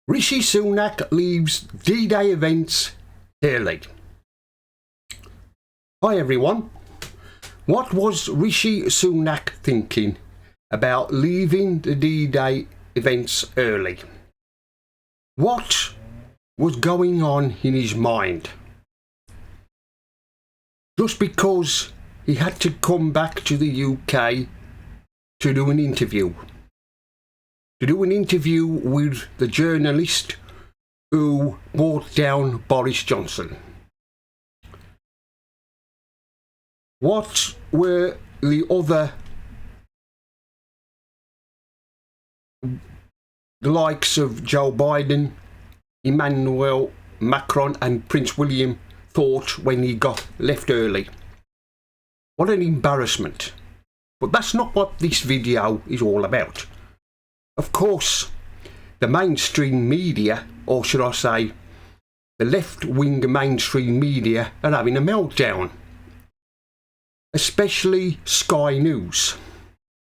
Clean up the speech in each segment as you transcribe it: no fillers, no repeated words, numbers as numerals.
Rishi Sunak leaves D-Day events early. Hi everyone. What was Rishi Sunak thinking about leaving the D-Day events early? What was going on in his mind? Just because he had to come back to the UK to do an interview. To do an interview with the journalist who brought down Boris Johnson. What were the likes of Joe Biden, Emmanuel Macron and Prince William thought when he got left early? What an embarrassment. But that's not what this video is all about. Of course, the mainstream media, or should I say, the left-wing mainstream media, are having a meltdown. Especially Sky News,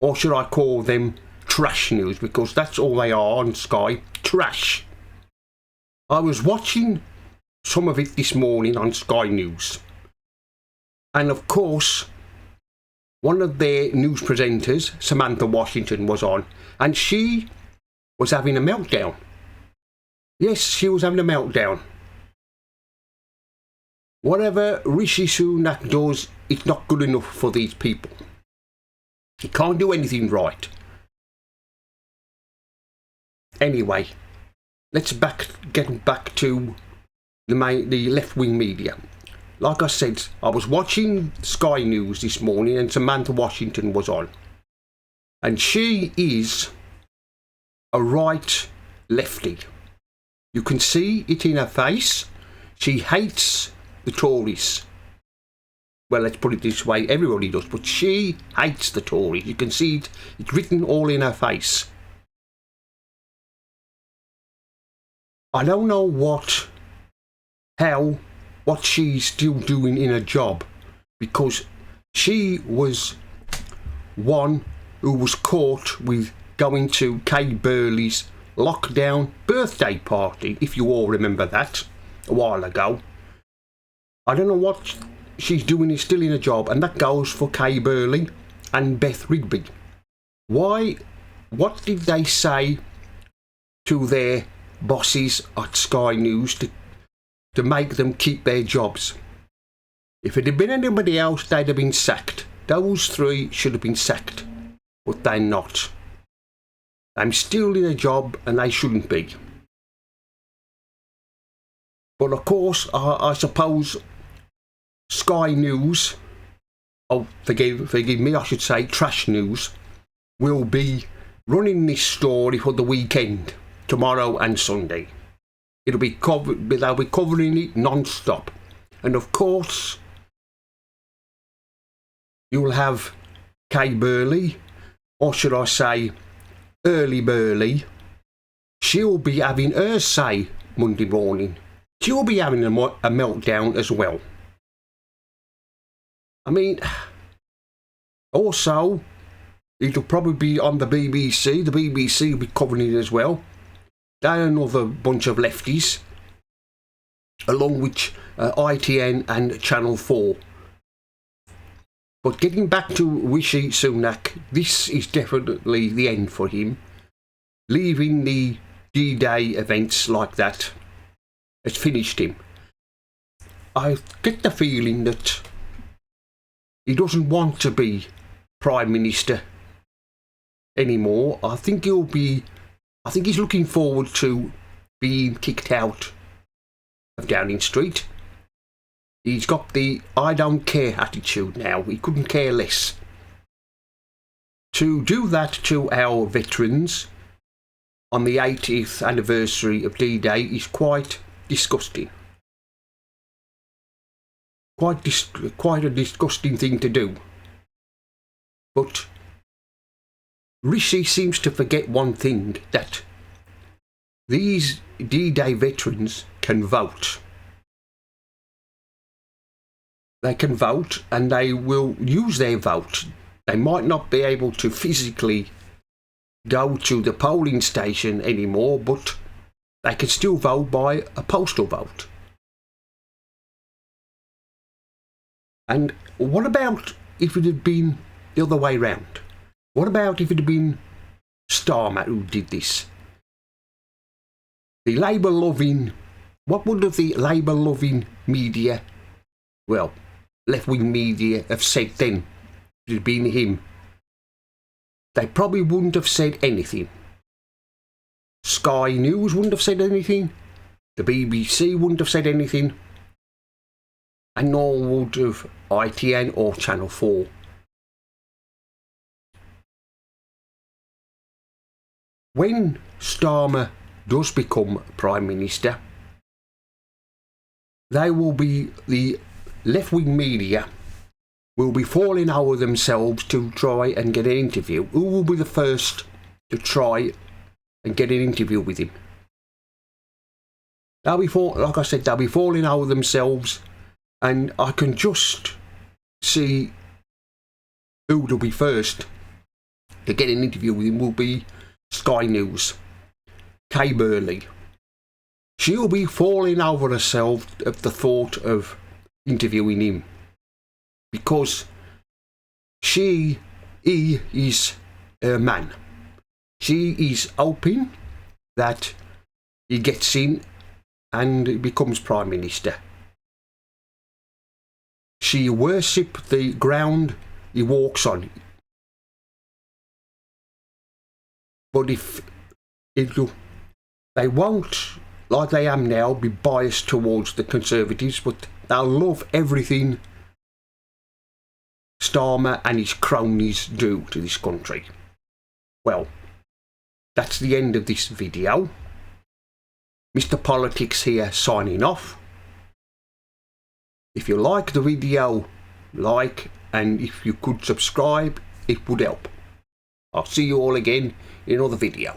or should I call them trash news, because that's all they are on Sky, trash. I was watching some of it this morning on Sky News, and of course one of their news presenters, Samantha Washington, was on, and she was having a meltdown. Yes, she was having a meltdown. Whatever Rishi Sunak does, it's not good enough for these people. He can't do anything right. Anyway, let's get back to the left-wing media. Like I said, I was watching Sky News this morning and Samantha Washington was on. And she is a right lefty. You can see it in her face. She hates the Tories. Well, let's put it this way, everybody does, but she hates the Tories. You can see it, it's written all in her face. I don't know what she's still doing in her job, because she was one who was caught with going to Kay Burley's lockdown birthday party, if you all remember that, a while ago. I don't know what she's doing is still in a job, and that goes for Kay Burley and Beth Rigby. Why? What did they say to their bosses at Sky News to make them keep their jobs? If it had been anybody else, they'd have been sacked. Those three should have been sacked, but they're not. I'm still in a job and they shouldn't be. But of course, I suppose Sky News, oh, forgive me, I should say Trash News, will be running this story for the weekend, tomorrow and Sunday. They'll be covering it non-stop. And of course, you'll have Kay Burley, or should I say Early Burley. She'll be having her say Monday morning. She'll be having a meltdown as well. I mean, also, it'll probably be on the BBC. The BBC will be covering it as well. They're another bunch of lefties, along with ITN and Channel 4. But getting back to Rishi Sunak, this is definitely the end for him. Leaving the D-Day events like that has finished him. I get the feeling that he doesn't want to be Prime Minister anymore. I think he's looking forward to being kicked out of Downing Street. He's got the I don't care attitude now. He couldn't care less. To do that to our veterans on the 80th anniversary of D-Day is quite disgusting. Quite a disgusting thing to do. But Rishi seems to forget one thing, that these D-Day veterans can vote. They can vote and they will use their vote. They might not be able to physically go to the polling station anymore, but they could still vote by a postal vote. And what about if it had been the other way round? What about if it had been Starmer who did this? The Labour-loving, what would have the Labour-loving media, well, left-wing media, have said then if it had been him? They probably wouldn't have said anything. Sky News wouldn't have said anything. The BBC wouldn't have said anything. And nor would have ITN or Channel 4. When Starmer does become Prime Minister, the left-wing media will be falling over themselves to try and get an interview. Who will be the first to try and get an interview with him? Like I said, they'll be falling over themselves, and I can just see who will be first to get an interview with him will be Sky News. Kay Burley. She'll be falling over herself at the thought of interviewing him, because he is her man. She is hoping that he gets in and becomes Prime Minister. She worships the ground he walks on. But if they won't, like they am now, be biased towards the Conservatives, but they'll love everything Starmer and his cronies do to this country. Well, that's the end of this video. Mr. Politics here signing off. If you like the video, like, and if you could subscribe, it would help. I'll see you all again in another video.